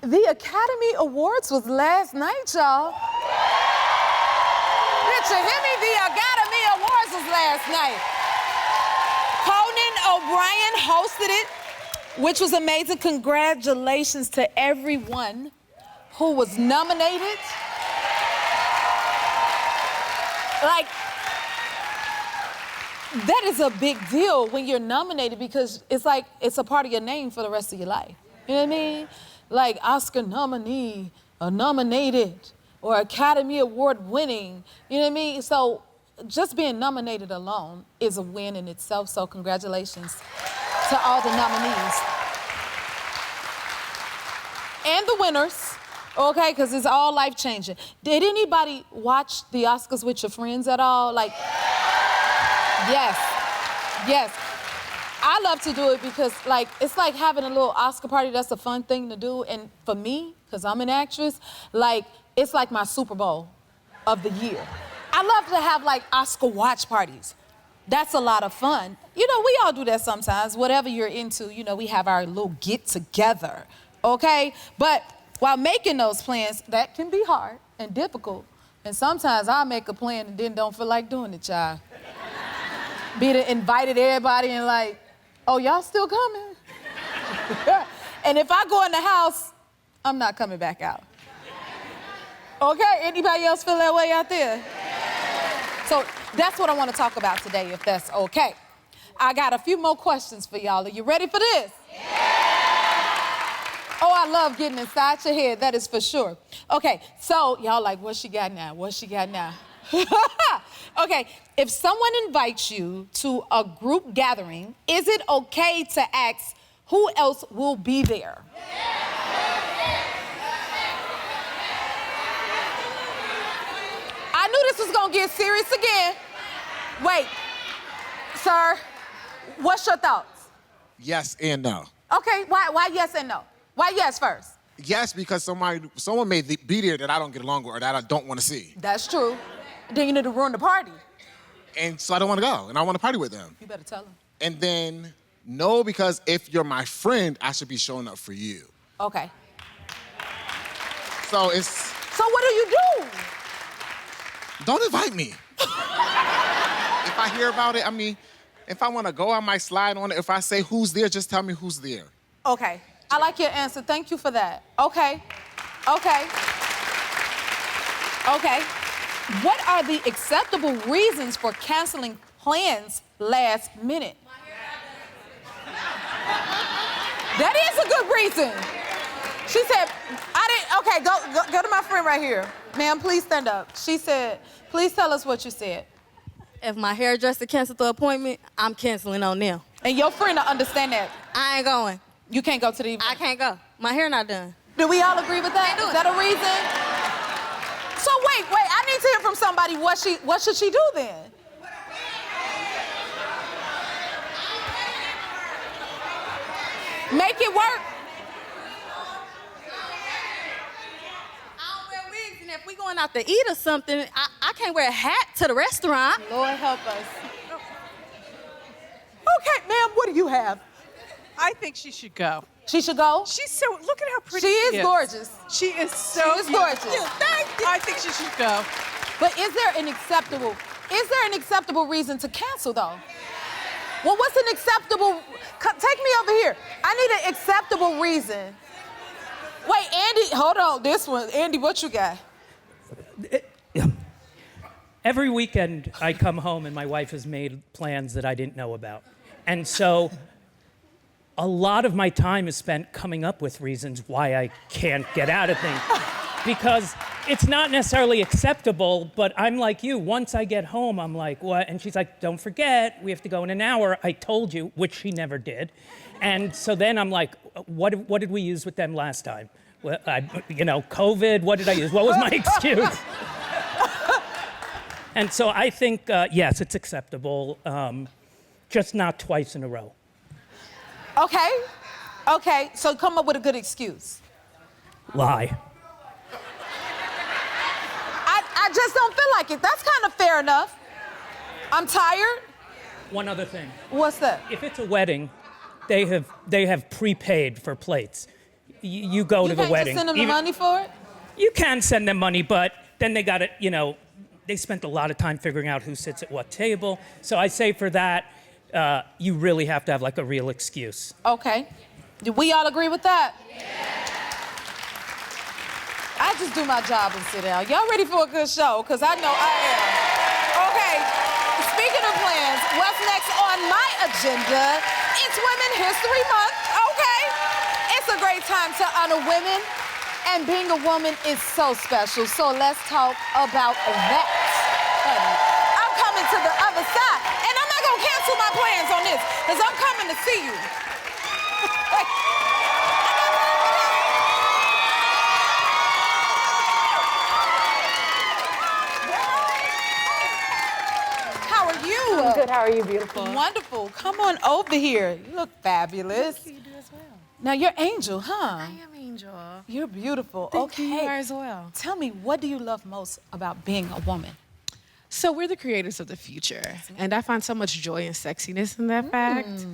The Academy Awards was last night, y'all. Did you hear me? The Academy Awards was last night. Conan O'Brien hosted it, which was amazing. Congratulations to everyone who was nominated. Like, that is a big deal when you're nominated because it's like, it's a part of your name for the rest of your life. You know what I mean? Like Oscar nominee, or nominated, or Academy Award winning. You know what I mean? So just being nominated alone is a win in itself. So congratulations to all the nominees. And the winners, okay? Because it's all life-changing. Did anybody watch the Oscars with your friends at all? Like, yes, yes. I love to do it because, like, it's like having a little Oscar party. That's a fun thing to do. And for me, because I'm an actress, like, it's like my Super Bowl of the year. I love to have, like, Oscar watch parties. That's a lot of fun. You know, we all do that sometimes. Whatever you're into, you know, we have our little get-together, okay? But while making those plans, that can be hard and difficult. And sometimes I make a plan and then don't feel like doing it, child. Be the invited everybody and like, oh, y'all still coming? And if I go in the house, I'm not coming back out. Okay, anybody else feel that way out there? So that's what I want to talk about today, if that's okay. I got a few more questions for y'all. Are you ready for this? Yeah! Oh, I love getting inside your head, that is for sure. Okay, so y'all like, what she got now? What she got now? Okay, if someone invites you to a group gathering, is it okay to ask who else will be there? I knew this was gonna get serious again. Wait, sir, what's your thoughts? Yes and no. Okay, why yes and no? Why yes first? Yes, because someone may be there that I don't get along with or that I don't want to see. That's true. Then you need to ruin the party. And so I don't want to go, and I want to party with them. You better tell them. And then, no, because if you're my friend, I should be showing up for you. Okay. So it's... So what do you do? Don't invite me. If I hear about it, I mean, if I want to go, I might slide on it. If I say who's there, just tell me who's there. Okay. I like your answer. Thank you for that. Okay. Okay. Okay. What are the acceptable reasons for canceling plans last minute? That is a good reason. She said, okay, go to my friend right here. Ma'am, please stand up. She said, please tell us what you said. If my hairdresser canceled the appointment, I'm canceling on them. And your friend will understand that. I ain't going. You can't go to the event. I can't go. My hair not done. Do we all agree with that? Is that a reason? So wait, I need to hear from somebody what should she do then? Make it work. If we going out to eat or something, I can't wear a hat to the restaurant. Lord help us. Okay, ma'am, what do you have? I think she should go. She should go? She's so, look at how pretty She is gorgeous. She is so She is gorgeous. beautiful. Thank you. I think she should go. But is there an acceptable reason to cancel though? Well, what's an acceptable, take me over here. I need an acceptable reason. Wait, Andy, hold on, this one. Andy, what you got? Every weekend, I come home and my wife has made plans that I didn't know about. And so a lot of my time is spent coming up with reasons why I can't get out of things. Because it's not necessarily acceptable, but I'm like you. Once I get home, I'm like, what? And she's like, don't forget, we have to go in an hour. I told you, which she never did. And so then I'm like, what did we use with them last time? Well, COVID, what did I use? What was my excuse? And so I think, yes, it's acceptable, just not twice in a row. Okay, so come up with a good excuse. Lie. I just don't feel like it. That's kind of fair enough. I'm tired. One other thing. What's that? If it's a wedding, they have prepaid for plates. you go to the You wedding. can't just send them the money for it? You can send them money, but then they got to, they spent a lot of time figuring out who sits at what table. So I say for that, you really have to have like a real excuse. Okay. Do we all agree with that? I just do my job and sit down. Y'all ready for a good show? Because I know I am. Okay, speaking of plans, what's next on my agenda? It's Women History Month, okay? It's a great time to honor women, and being a woman is so special. So let's talk about that. I'm coming to the other side, and I'm not gonna cancel my plans on this, because I'm coming to see you. How are you? I'm good. How are you, beautiful? Wonderful. Come on over here. You look fabulous. You do as well. Now you're Angel, huh? I am Angel. You're beautiful. Thank you. Okay. You are as well. Tell me, what do you love most about being a woman? So we're the creators of the future, and I find so much joy and sexiness in that fact.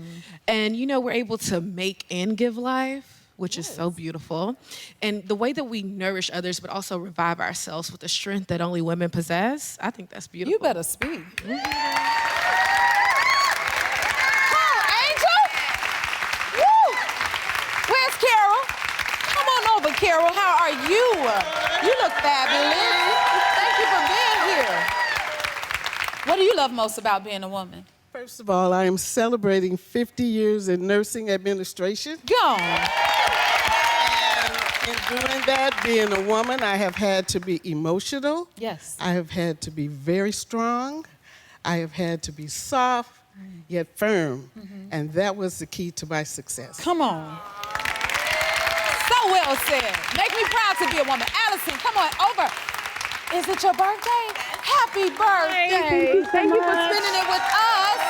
And we're able to make and give life, which is so beautiful. And the way that we nourish others, but also revive ourselves with the strength that only women possess, I think that's beautiful. You better speak. Come on, Angel. Woo! Where's Carol? Come on over, Carol. How are you? You look fabulous. Thank you for being here. What do you love most about being a woman? First of all, I am celebrating 50 years in nursing administration. Go on. In doing that, being a woman, I have had to be emotional. Yes. I have had to be very strong. I have had to be soft, yet firm. And that was the key to my success. Come on. So well said. Make me proud to be a woman. Allison, come on over. Is it your birthday? Happy birthday. Thank you for spending it with us.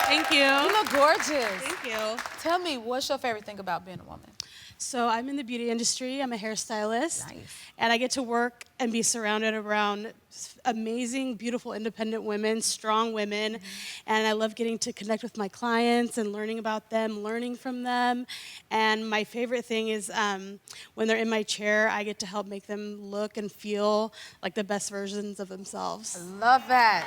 Thank you. You look gorgeous. Thank you. Tell me, what's your favorite thing about being a woman? So I'm in the beauty industry. I'm a hairstylist. Nice. And I get to work and be surrounded around amazing, beautiful, independent women, strong women. And I love getting to connect with my clients and learning about them, learning from them. And my favorite thing is when they're in my chair, I get to help make them look and feel like the best versions of themselves. Love that.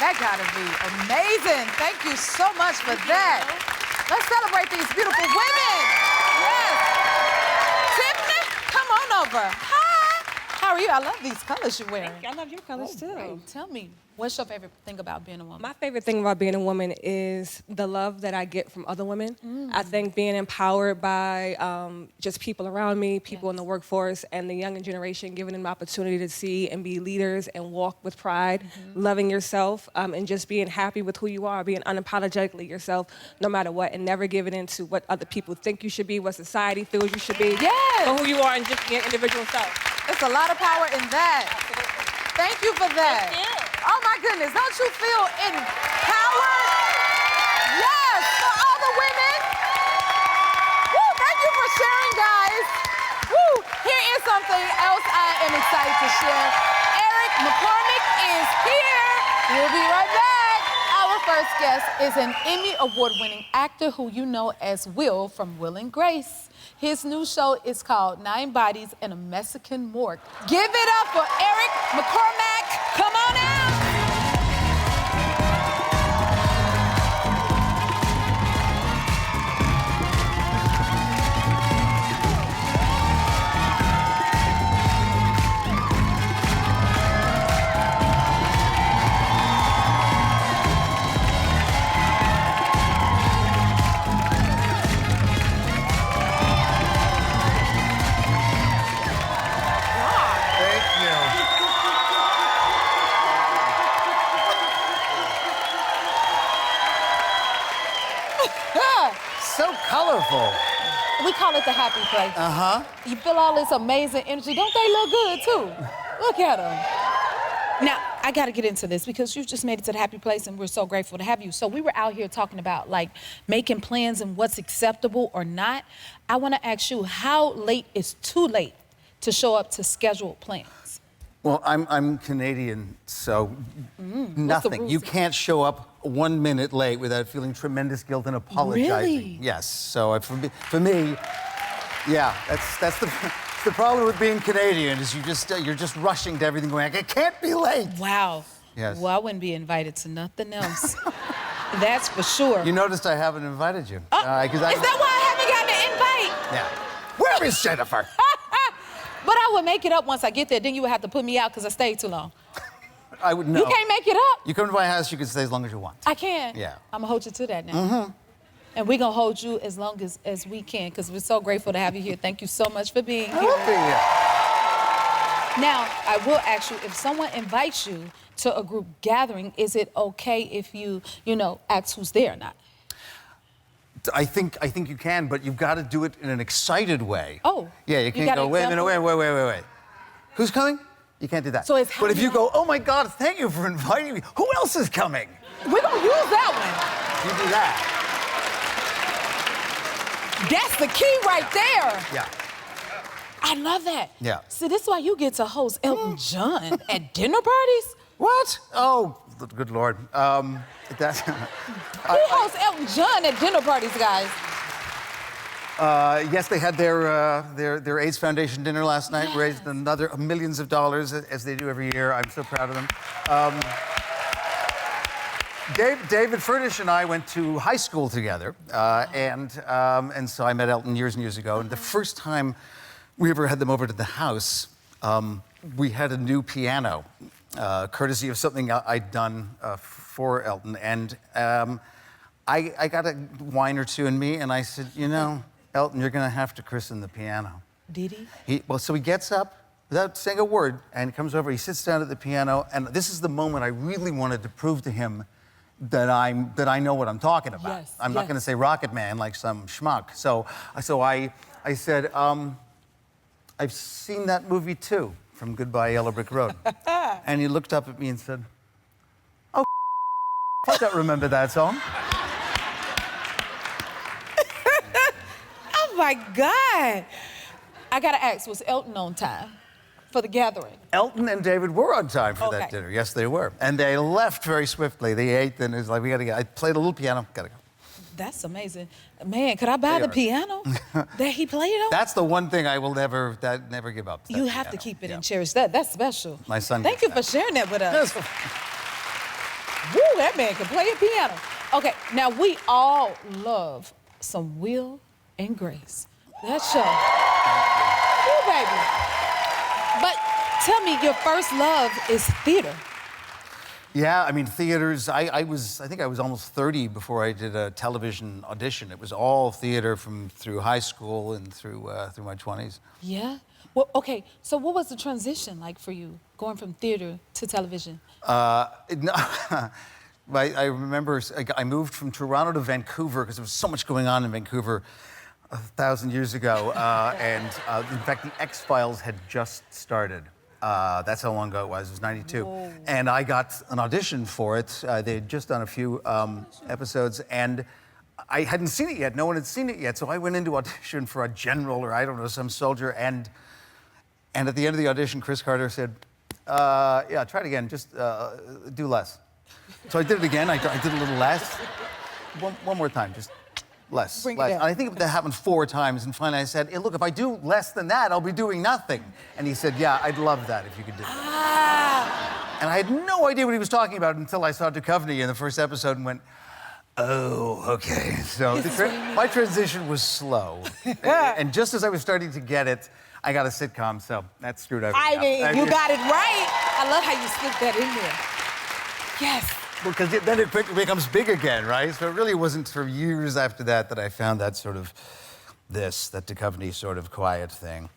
That gotta be amazing. Thank you so much for that. Let's celebrate these beautiful women. Yes. Tiffany, come on over. Hi. How are you? I love these colors you're wearing. I love your colors too. Great. Tell me, what's your favorite thing about being a woman? My favorite thing about being a woman is the love that I get from other women. I think being empowered by just people around me, people in the workforce, and the younger generation, giving them the opportunity to see and be leaders and walk with pride, loving yourself, and just being happy with who you are, being unapologetically yourself, no matter what, and never giving in to what other people think you should be, what society feels you should be, but who you are and just being individual self. There's a lot of power in that. Thank you for that. Oh my goodness, don't you feel empowered? Yes, for all the women. Woo, thank you for sharing, guys. Woo, here is something else I am excited to share. Eric McCormack is here. We'll be right back. Our first guest is an Emmy Award-winning actor who you know as Will from Will and Grace. His new show is called 9 Bodies in a Mexican Morgue. Give it up for Eric McCormack. Come on out. So colorful. We call it the happy place. Uh-huh. You feel all this amazing energy. Don't they look good, too? Look at them. Now, I got to get into this because you just made it to the happy place, and we're so grateful to have you. So we were out here talking about, like, making plans and what's acceptable or not. I want to ask you, how late is too late to show up to scheduled plans? Well, I'm Canadian, so nothing. rules? You can't show up 1 minute late without feeling tremendous guilt and apologizing. Really? Yes. So for me, Yeah, that's the problem with being Canadian is you're just rushing to everything going, I can't be late. Wow. Yes. Well, I wouldn't be invited to nothing else. That's for sure. You noticed I haven't invited you. Is that why I haven't gotten an invite? Yeah. Where is Jennifer? But I would make it up once I get there. Then you would have to put me out because I stayed too long. I would know. You can't make it up. You come to my house, you can stay as long as you want. I can. Yeah. I'm going to hold you to that now. And we're going to hold you as long as we can because we're so grateful to have you here. Thank you so much for being here. I will be here. Now, I will ask you, if someone invites you to a group gathering, is it okay if you ask who's there or not? I think you can, but you've got to do it in an excited way. Oh. Yeah, you can't go, wait a minute, wait. Who's coming? You can't do that. So it's but if you go, oh my God, thank you for inviting me. Who else is coming? We're going to use that one. You do that. That's the key right there. Yeah. I love that. Yeah. See, this is why you get to host Elton John at dinner parties? What? Oh, good Lord. Who hosts Elton John at dinner parties, guys? Yes, they had their AIDS Foundation dinner last night, raised another millions of dollars, as they do every year. I'm so proud of them. David Furnish and I went to high school together, and so I met Elton years and years ago. And the first time we ever had them over to the house, we had a new piano, courtesy of something I'd done for Elton. And I got a wine or two in me, and I said, Elton, you're going to have to christen the piano. Did he? So he gets up without saying a word, and he comes over, he sits down at the piano, and this is the moment I really wanted to prove to him that I know what I'm talking about. Yes, I'm not going to say Rocket Man like some schmuck. So I said, I've seen that movie too, from Goodbye Yellow Brick Road. And he looked up at me and said, oh, I don't remember that song. Oh my God. I gotta ask, was Elton on time for the gathering? Elton and David were on time for that Okay. dinner. Yes, they were. And they left very swiftly. They ate, and it was like, we gotta go. I played a little piano, gotta go. That's amazing. Man, could I buy They the are. piano that he played on? That's the one thing I will never give up. You that have to piano. keep it Yeah. and cherish that. That's special. My son Thank gets you for sharing that with us. Yes. Woo, that man can play a piano. Okay, now we all love some Will and Grace. That show. Woo, baby. But tell me, your first love is theater. Yeah, I mean, theaters, I think I was almost 30 before I did a television audition. It was all theater through high school and through my 20s. Yeah? Well, okay, so what was the transition like for you, going from theater to television? No, I remember I moved from Toronto to Vancouver because there was so much going on in Vancouver 1,000 years ago. And in fact, the X-Files had just started. That's how long ago it was. It was 92. Whoa. And I got an audition for it. They had just done a few episodes, and I hadn't seen it yet. No one had seen it yet. So I went into audition for a general or, I don't know, some soldier. And at the end of the audition, Chris Carter said, yeah, try it again. Just do less. So I did it again. I did a little less. One more time, just less. Bring it less. down. And I think that happened 4 times. And finally I said, hey, look, if I do less than that, I'll be doing nothing. And he said, yeah, I'd love that if you could do it. Ah. And I had no idea what he was talking about until I saw Duchovny in the first episode and went, oh, okay. So my transition was slow. And just as I was starting to get it, I got a sitcom, so that screwed everything I up. mean, you got it right. I love how you slipped that in there. Yes. Because then it becomes big again, right? So it really wasn't for years after that that I found that sort of that Duchovny sort of quiet thing,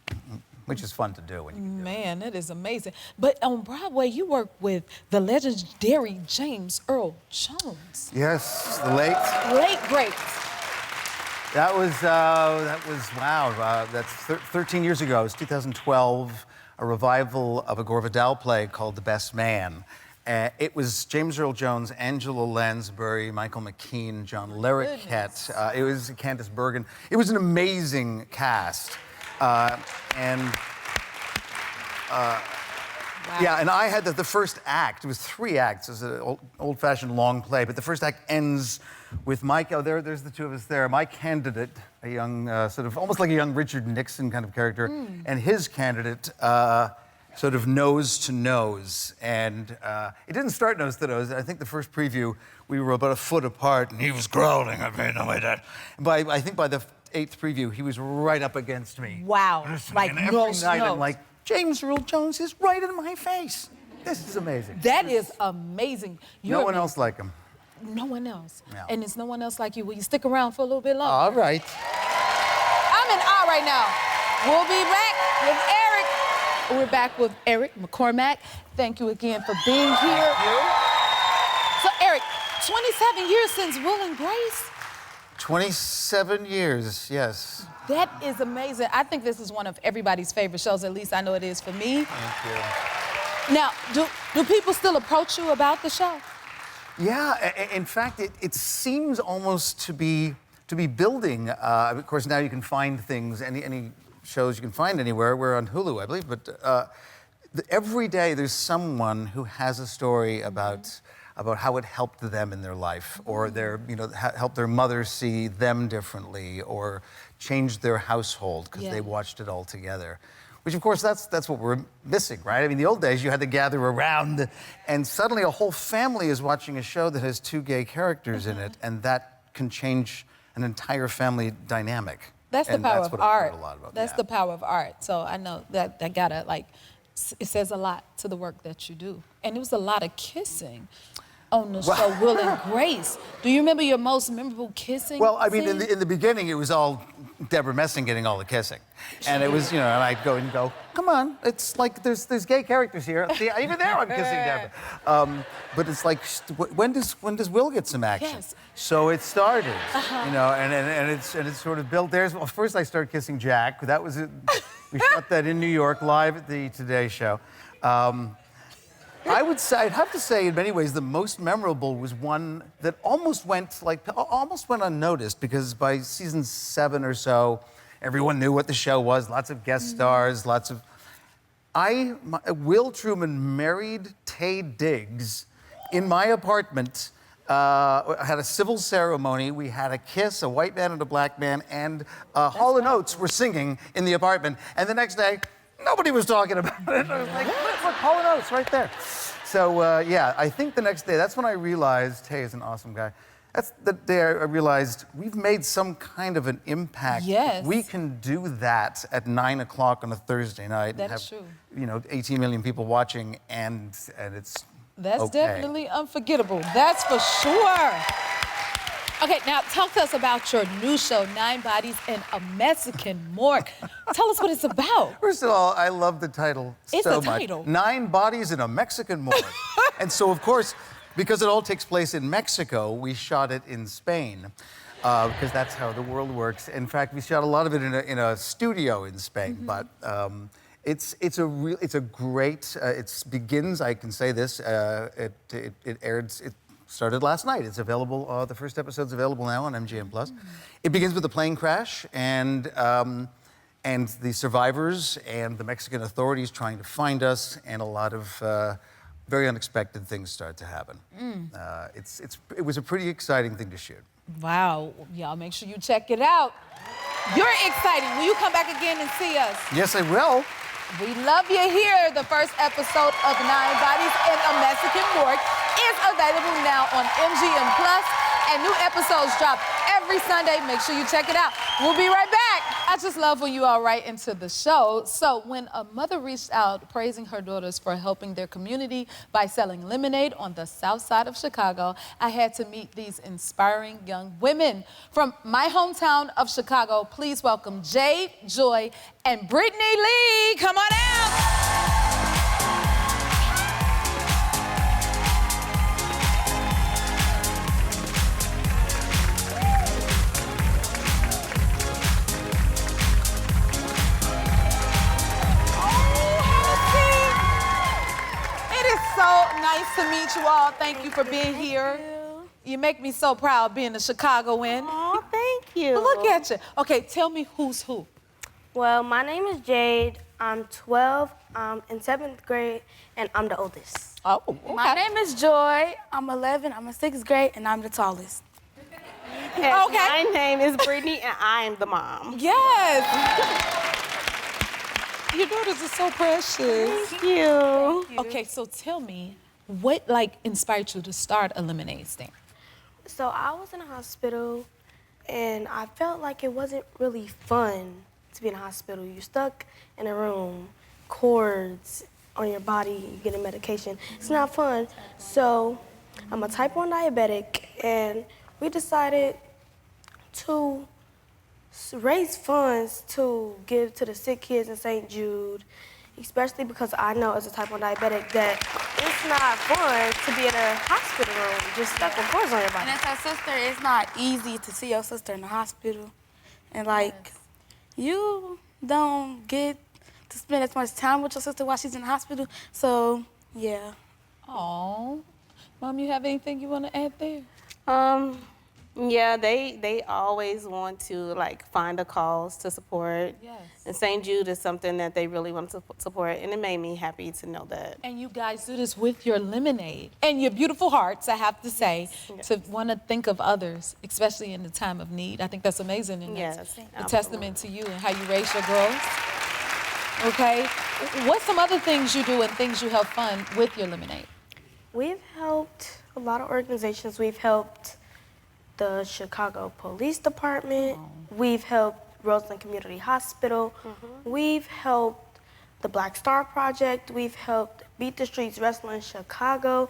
which is fun to do when you can do it. Man, that is amazing. But on Broadway, you work with the legendary James Earl Jones. Yes, the late. Late great. That was wow. That's 13 years ago. It was 2012, a revival of a Gore Vidal play called The Best Man. It was James Earl Jones, Angela Lansbury, Michael McKean, John Larroquette. It was Candice Bergen. It was an amazing cast. Yeah, and I had the first act. It was 3 acts. It was an old-fashioned long play, but the first act ends with Mike. Oh, there's the 2 of us there. My candidate, a young, sort of almost like a young Richard Nixon kind of character, and his candidate, sort of nose to nose. And it didn't start nose to nose. I think the first preview, we were about a foot apart, and he was growling. I mean, no way that. And I think by the 8th preview, he was right up against me. Wow. Like, every night I'm like, James Earl Jones is right in my face. This is amazing. That is amazing. No one else like him. No one else. No. And there's no one else like you. Will you stick around for a little bit longer? All right. I'm in awe right now. We'll be back with Eric. We're back with Eric McCormack. Thank you again for being here. Thank you. So, Eric, 27 years since Will and Grace. 27 years, yes. That is amazing. I think this is one of everybody's favorite shows. At least I know it is for me. Thank you. Now, do people still approach you about the show? Yeah, in fact, it seems almost to be building. Of course, now you can find things, any shows you can find anywhere. We're on Hulu, I believe, but every day there's someone who has a story about how it helped them in their life, or helped their mother see them differently, or changed their household because they watched it all together. Which, of course, that's what we're missing, right? I mean, the old days, you had to gather around, and suddenly a whole family is watching a show that has 2 gay characters in it, and that can change an entire family dynamic. That's the power of art. That's yeah. the power of art. So I know that gotta, like, it says a lot to the work that you do. And it was a lot of kissing on the show, Will and Grace. Do you remember your most memorable kissing Well, I mean, scene? in the beginning, it was all Deborah Messing getting all the kissing. And it was, and I'd go, come on, it's like there's gay characters here. See, even there I'm kissing Deborah. But it's like, when does Will get some action? Yes. So it started, and it's sort of built. Well, first I started kissing Jack. That was it. We shot that in New York, live at the Today Show. I'd have to say, in many ways, the most memorable was one that almost went unnoticed, because by season 7 or so, everyone knew what the show was. Lots of guest stars, lots of. Will Truman married Taye Diggs in my apartment. Had a civil ceremony. We had a kiss, a white man and a black man, and Hall & Oates were singing in the apartment. And the next day, nobody was talking about it. I was like, look, Hall & Oates right there. So, yeah, I think the next day, that's when I realized, Taye is an awesome guy. That's the day I realized we've made some kind of an impact. Yes. We can do that at 9 o'clock on a Thursday night. That and is have, true. 18 million people watching, and it's That's okay. definitely unforgettable. That's for sure. Okay, now talk to us about your new show, 9 Bodies in a Mexican Morgue. Tell us what it's about. First of all, I love the title It's so a much. title. 9 Bodies in a Mexican Morgue. And so, of course, because it all takes place in Mexico, we shot it in Spain, because that's how the world works. In fact, we shot a lot of it in a studio in Spain, but it's a great. It begins. I can say this. It aired. It started last night. It's available. The first episode's available now on MGM Plus. It begins with a plane crash and the survivors and the Mexican authorities trying to find us, and a lot of very unexpected things start to happen. It was a pretty exciting thing to shoot. Wow, y'all make sure you check it out. You're excited. Will you come back again and see us? Yes, I will. We love you here. The first episode of 9 Bodies in a Mexican Morgue is available now on MGM Plus, and new episodes drop every Sunday. Make sure you check it out. We'll be right back. I just love when you all write into the show. So when a mother reached out praising her daughters for helping their community by selling lemonade on the south side of Chicago, I had to meet these inspiring young women. From my hometown of Chicago, please welcome Gabe, Joy, and Brittany Lee. Come on out. Nice to meet you all. Thank you for being here. You make me so proud being a Chicagoan. Oh, thank you. Look at you. Okay, tell me who's who. Well, my name is Jade. I'm 12. I'm in 7th grade, and I'm the oldest. Oh, okay. My name is Joy. I'm 11. I'm in 6th grade, and I'm the tallest. Okay. My name is Brittany, and I am the mom. Yes. Your daughters are so precious. Thank you. Okay, so tell me, what like inspired you to start a lemonade stand? So I was in a hospital, and I felt like it wasn't really fun to be in a hospital. You're stuck in a room, cords on your body, you getting medication. It's not fun. So I'm a type 1 diabetic, and we decided to raise funds to give to the sick kids in St. Jude, especially because I know as a type 1 diabetic that it's not fun to be in a hospital room, just stuck with cords on your body. And as a sister, it's not easy to see your sister in the hospital. And like, you don't get to spend as much time with your sister while she's in the hospital. So, yeah. Oh, Mom, you have anything you want to add there? Yeah, they always want to like find a cause to support. Yes. And St. Jude is something that they really want to support, and it made me happy to know that. And you guys do this with your lemonade and your beautiful hearts, I have to say, to want to think of others, especially in the time of need. I think that's amazing, and that's a testament to you and how you raise your girls. Okay, what's some other things you do and things you help fund with your lemonade? We've helped a lot of organizations. We've helped the Chicago Police Department. We've helped Roseland Community Hospital. We've helped the Black Star Project. We've helped Beat the Streets Wrestling Chicago,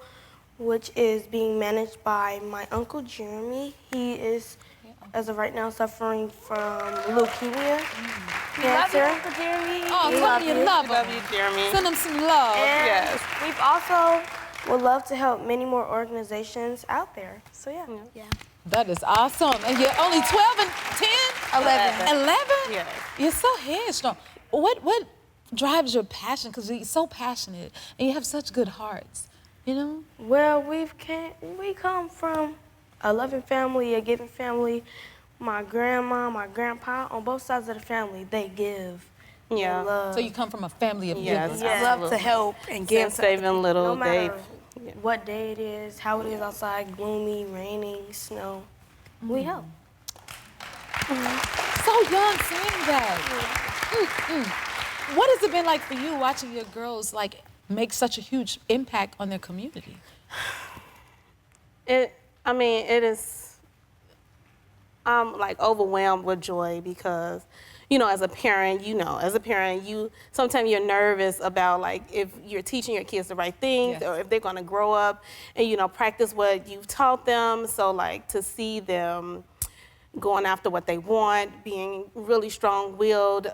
which is being managed by my Uncle Jeremy. He is, as of right now, suffering from leukemia. Love you, Uncle Jeremy. Oh, tell me you love him. Love you, Jeremy. Send him some love. And Yes. we've also would love to help many more organizations out there. So yeah. That is awesome. And you're only 12 and 10? 11. 11? Yes. You're so headstrong. What drives your passion? Because you're so passionate and you have such good hearts, you know? Well, we come from a loving family, a giving family. My grandma, my grandpa, on both sides of the family, they give. Yeah. They love. So you come from a family of Yes, givers. Yes. Love to help and give. Since they've been little, No matter they've what day it is, how it is outside, gloomy, raining, snow, we help. So young saying that. What has it been like for you watching your girls like make such a huge impact on their community? it is. I'm like overwhelmed with joy because, you know, as a parent, you sometimes you're nervous about like if you're teaching your kids the right things or if they're gonna grow up and, you know, practice what you've taught them. So like to see them going after what they want, being really strong-willed,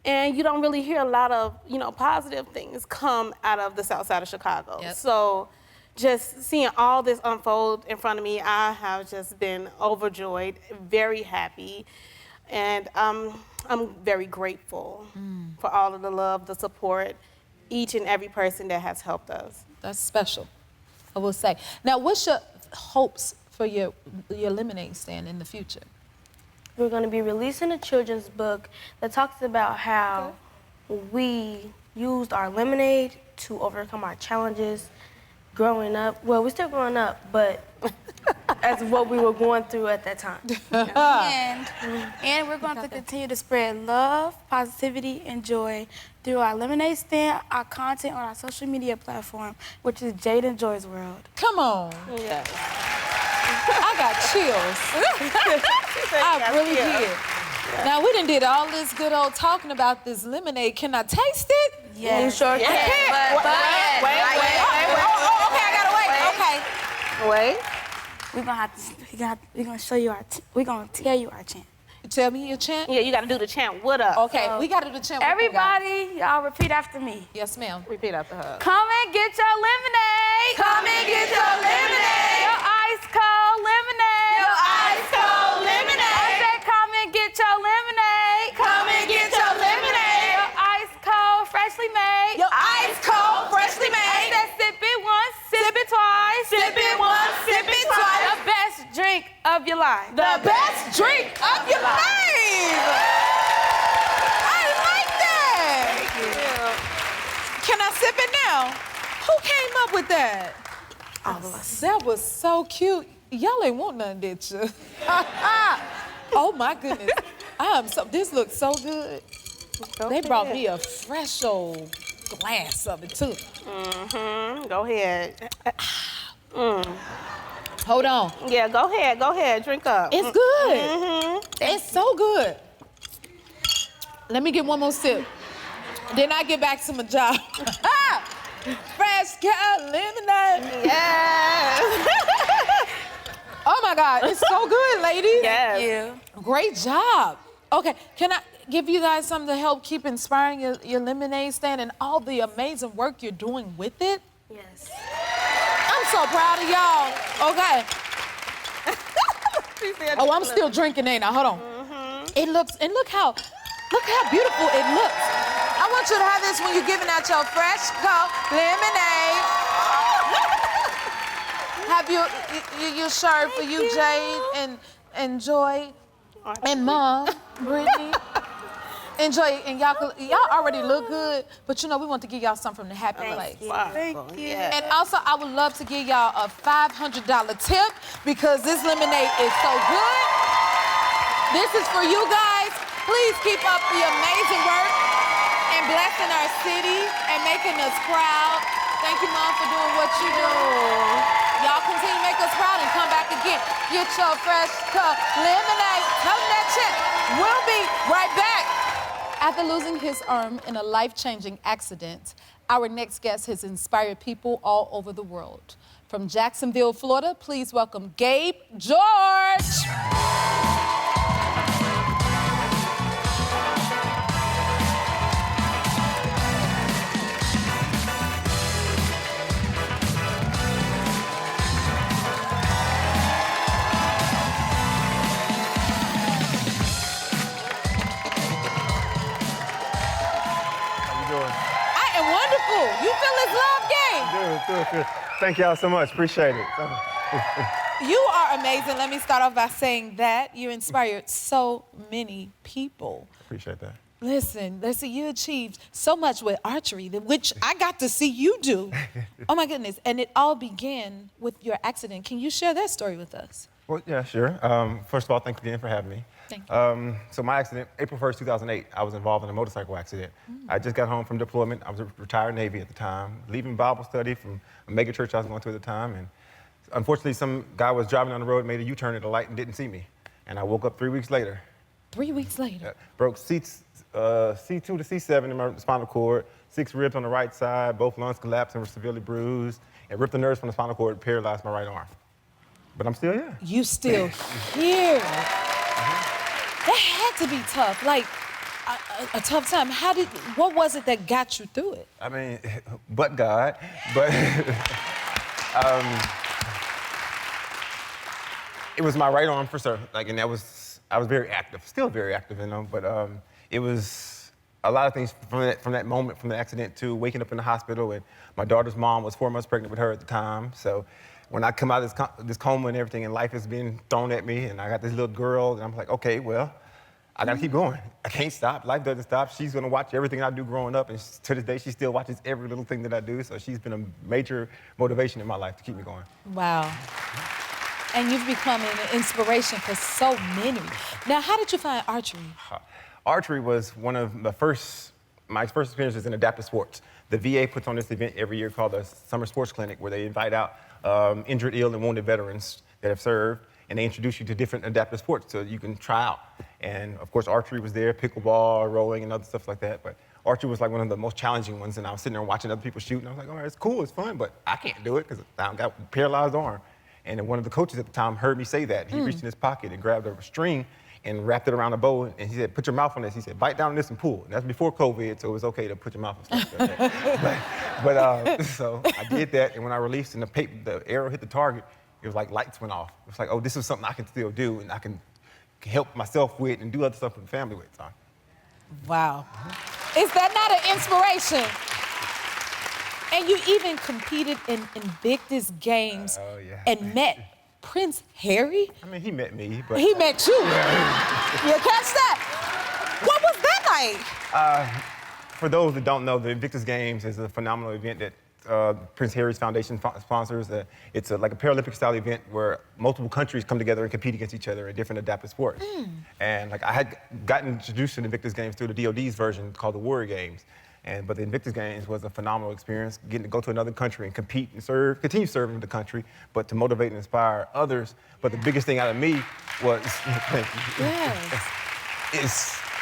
and you don't really hear a lot of, you know, positive things come out of the South Side of Chicago. Yep. So just seeing all this unfold in front of me, I have just been overjoyed, very happy, and I'm very grateful for all of the love, the support, each and every person that has helped us. That's special, I will say. Now, what's your hopes for your lemonade stand in the future? We're going to be releasing a children's book that talks about how we used our lemonade to overcome our challenges growing up. Well, we're still growing up, but as what we were going through at that time. And we're going to continue to spread love, positivity, and joy through our lemonade stand, our content on our social media platform, which is Jade and Joy's World. Come on. Yes. I got chills. I really did. Now, we done did all this good old talking about this lemonade. Can I taste it? Yes. You sure I can't. Wait. Okay, I gotta wait. Okay. Wait. We're gonna show you we're gonna tell you our chant. Tell me your chant. Yeah, you got to do the chant with us. Okay, we gotta do the chant. with you guys. Everybody, y'all repeat after me. Yes, ma'am. Repeat after her. Come and get your lemonade. Come and get your lemonade. Your ice cold lemonade. Your ice cold lemonade. I said, come and get your lemonade. Come and get your lemonade. Your ice cold, freshly made. Your ice cold, freshly I made. said, sip it once, sip it twice. Sip it once, sip it twice. The best drink of your life. The best drink of your life. I like that. Thank you. Can I sip it now? Who came up with that? All of us. That was so cute. Y'all ain't want none, did you? Oh my goodness. This looks so good. They brought me a fresh old glass of it too. Mm-hmm. Go ahead. Hold on. Yeah, go ahead. Drink up. It's good. Mm-hmm. It's so good. Let me get one more sip. Then I get back to my job. Fresh cut lemonade. Yes. Oh my God, it's so good, ladies. Yes. Great job. Okay, can I give you guys something to help keep inspiring your lemonade stand and all the amazing work you're doing with it? Yes. I'm so proud of y'all. Okay. Oh, I'm still drinking, ain't I? Hold on. It looks, and look how beautiful it looks. I want you to have this when you're giving out your fresh cut lemonade. Have your shirt for you, Jade, and Joy, and Mom, Brittany. Enjoy it, and y'all already look good, but you know we want to give y'all something from the happy place. Thank you. And also, I would love to give y'all a $500 tip because this lemonade is so good. This is for you guys. Please keep up the amazing work and blessing our city and making us proud. Thank you, Mom, for doing what you do. Y'all continue to make us proud and come back again. Get your fresh cup lemonade. Tell them that shit. We'll be right back. After losing his arm in a life-changing accident, our next guest has inspired people all over the world. From Jacksonville, Florida, please welcome Gabe George. You feel his love, Gabe? Good. Thank y'all so much. Appreciate it. You are amazing. Let me start off by saying that you inspired so many people. Appreciate that. Listen, you achieved so much with archery, which I got to see you do. Oh my goodness. And it all began with your accident. Can you share that story with us? Well, yeah, sure. First of all, thanks again for having me. Thank you. So my accident, April 1st, 2008, I was involved in a motorcycle accident. I just got home from deployment. I was a retired Navy at the time, leaving Bible study from a mega church I was going to at the time. And unfortunately, some guy was driving down the road, made a U-turn at a light and didn't see me. And I woke up 3 weeks later. 3 weeks later? Broke C2 to C7 in my spinal cord, 6 ribs on the right side, both lungs collapsed and were severely bruised, and ripped the nerves from the spinal cord, paralyzed my right arm. But I'm still here. You still here. That had to be tough, like a tough time. What was it that got you through it? I mean, but God, but it was my right arm for sure. And I was very active, still very active, but it was a lot of things from that moment, from the accident to waking up in the hospital, and my daughter's mom was 4 months pregnant with her at the time, so when I come out of this coma and everything, and life is being thrown at me, and I got this little girl, and I'm like, okay, well, I gotta keep going. I can't stop. Life doesn't stop. She's gonna watch everything I do growing up, and to this day, she still watches every little thing that I do, so she's been a major motivation in my life to keep me going. Wow. And you've become an inspiration for so many. Now, how did you find archery? Archery was one of my first experiences in adaptive sports. The VA puts on this event every year called the Summer Sports Clinic, where they invite out injured, ill, and wounded veterans that have served, and they introduce you to different adaptive sports so you can try out. And of course, archery was there, pickleball, rowing, and other stuff like that. But archery was like one of the most challenging ones, and I was sitting there watching other people shoot, and I was like, all right, it's cool, it's fun, but I can't do it because I got a paralyzed arm. And then one of the coaches at the time heard me say that. He reached in his pocket and grabbed a string and wrapped it around a bow, and he said, put your mouth on this. He said, bite down on this and pull. And that's before COVID, so it was okay to put your mouth on stuff like that. So I did that, and when I released and the arrow hit the target, it was like lights went off. It was like, oh, this is something I can still do, and I can help myself with and do other stuff with the family with. So. Wow. Is that not an inspiration? And you even competed in Invictus Games and met Prince Harry? I mean, he met me, but... He met you. You catch that? What was that like? for those that don't know, the Invictus Games is a phenomenal event that Prince Harry's Foundation sponsors. It's like a Paralympic-style event where multiple countries come together and compete against each other in different adaptive sports. And like I had gotten introduced to the Invictus Games through the DoD's version called the Warrior Games. But the Invictus Games was a phenomenal experience, getting to go to another country and compete and serve, continue serving the country, but to motivate and inspire others. But the biggest thing out of me was,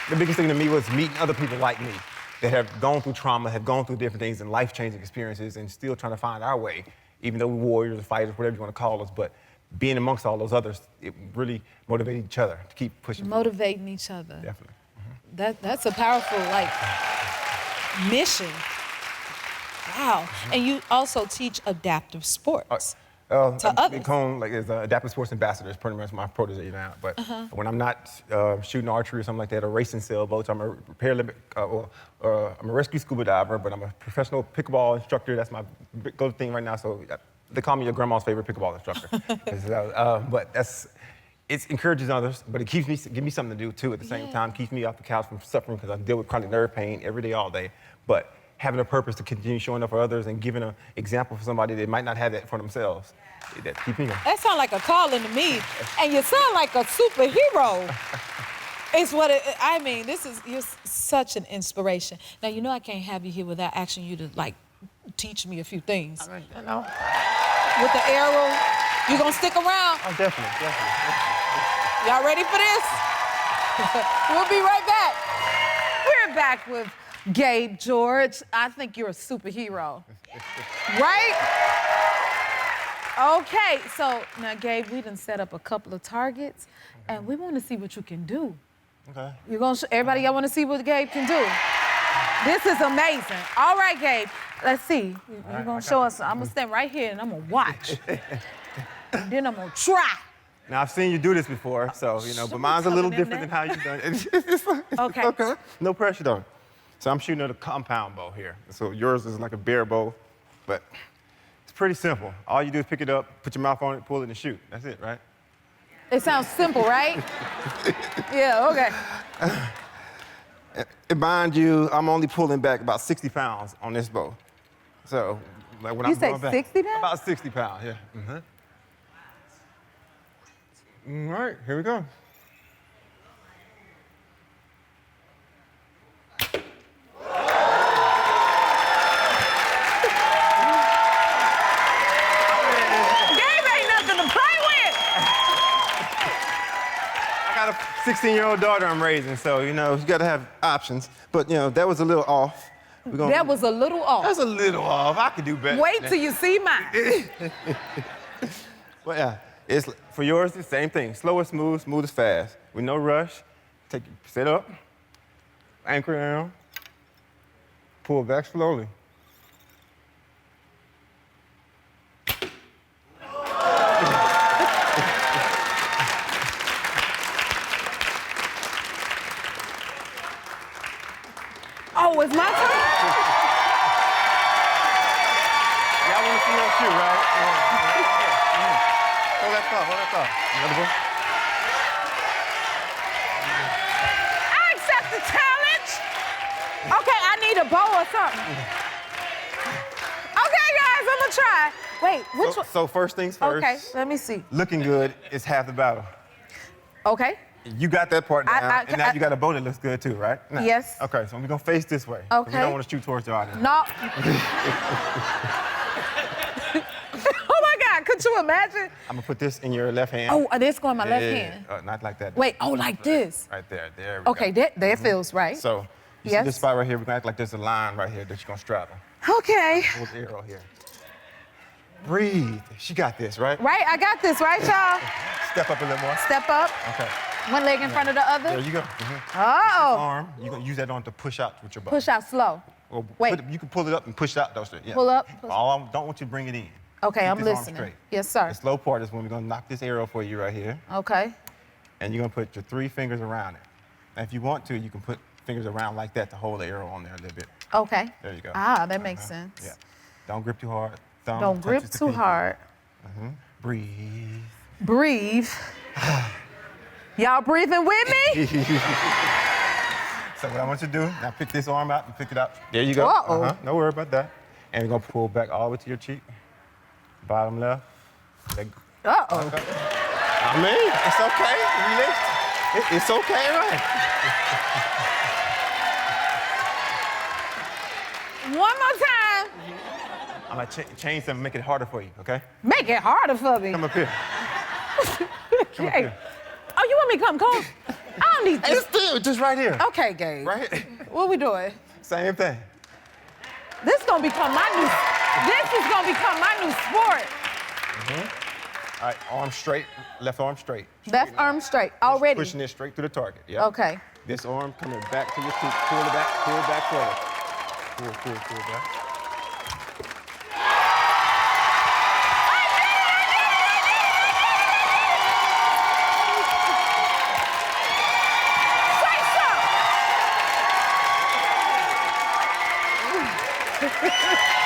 the biggest thing to me was meeting other people like me that have gone through trauma, have gone through different things and life-changing experiences and still trying to find our way, even though we're warriors or fighters, whatever you want to call us. But being amongst all those others, it really motivated each other to keep pushing. Motivating each other. Definitely. That's a powerful, mission. Wow. And you also teach adaptive sports to others. Become as adaptive sports ambassador is pretty much my protege now. But when I'm not shooting archery or something like that, or racing sailboats, I'm a Paralympic, I'm a rescue scuba diver, but I'm a professional pickleball instructor. That's my go-to thing right now. So they call me your grandma's favorite pickleball instructor. But it encourages others, but it gives me something to do too at the same time, keeps me off the couch from suffering because I deal with chronic nerve pain every day, all day. But having a purpose to continue showing up for others and giving an example for somebody that might not have that for themselves, that keeps me going. That sounds like a calling to me, and you sound like a superhero. It's what you're such an inspiration. Now, you know I can't have you here without asking you to teach me a few things. I know. With the arrow, you gonna stick around? Oh, definitely. Y'all ready for this? We'll be right back. We're back with Gabe George. I think you're a superhero. Right? Okay, so now, Gabe, we done set up a couple of targets, and we want to see what you can do. Okay. You're gonna everybody, I want to see what Gabe can do. This is amazing. All right, Gabe, let's see. You're gonna show us. I'm gonna stand right here and I'm gonna watch. Then I'm gonna try. Now, I've seen you do this before, so, but mine's a little different than how you've done it. Okay. No pressure, though. So I'm shooting at a compound bow here. So yours is like a bear bow, but it's pretty simple. All you do is pick it up, put your mouth on it, pull it, and shoot. That's it, right? It sounds simple, right? Yeah, okay. And mind you, I'm only pulling back about 60 pounds on this bow. So, when You I'm say going back, 60 pounds? About 60 pounds, yeah. All right, here we go. I got a 16-year-old daughter I'm raising, so, you got to have options. But, that was a little off. That was a little off. That's a little off. I could do better. Wait till you see mine. But yeah, it's for yours, the same thing. Slow is smooth, smooth is fast. With no rush. Sit up, anchor down, pull back slowly. Oh, it's my turn? Y'all want to see her shoot, right? Hold that thought. Another ball. I accept the challenge. Okay, I need a bow or something. Okay, guys, I'm gonna try. Wait, which one? So first things first. Okay, let me see. Looking good is half the battle. Okay. You got that part down, and now you got a bow that looks good too, right? Now, yes. Okay, so we're gonna face this way. Okay. We don't want to shoot towards the audience. No. Oh my God, could you imagine? I'm gonna put this in your left hand. Oh, this going in my left hand. Not like that. Wait, like this? Right there, there we go. Okay, that feels right. So, you see this spot right here? We're gonna act like there's a line right here that you're gonna straddle. Okay. Hold the arrow here. Breathe. She got this, right? Right, I got this, right, y'all? Step up a little more. Step up. Okay. One leg in front of the other. There you go. Oh. Arm. You're gonna use that arm to push out with your bow. Push out slow. Or Wait. You can pull it up and push out those. Yeah. Pull up. All I don't want you to bring it in. Okay, Keep I'm this arm listening. straight. Yes, sir. The slow part is when we're gonna knock this arrow for you right here. Okay. And you're gonna put your 3 fingers around it. Now, if you want to, you can put fingers around like that to hold the arrow on there a little bit. Okay. There you go. Ah, that makes sense. Yeah. Don't grip too hard. Thumb Don't grip touches the too pinky. hard. Breathe. Breathe. Y'all breathing with me? So what I want you to do, now pick this arm out and pick it out. There you go. Uh-oh. No worry about that. And we're gonna pull back all the way to your cheek. Bottom left. Uh-oh. I mean, it's okay. Relax. It's okay, right? One more time. I'm gonna change something, make it harder for you, okay? Make it harder for me. Come up here. Come up Hey. here. Oh, you want me to come close? I don't need Hey, this. it's still just right here. Okay, Gabe. Right? What we doing? Same thing. This is gonna become my new sport. All right, arm straight, left arm straight. Left arm straight, already. Pushing it straight to the target, yeah. Okay. This arm coming back to your cheek. Pull it back forward. Pull back.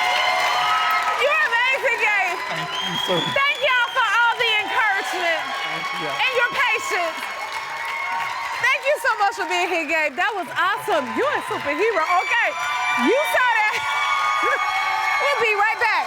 You're amazing, Gabe. Thank y'all for all the encouragement and your patience. Thank you so much for being here, Gabe. That was awesome. You're a superhero. Okay, you saw that. We'll be right back.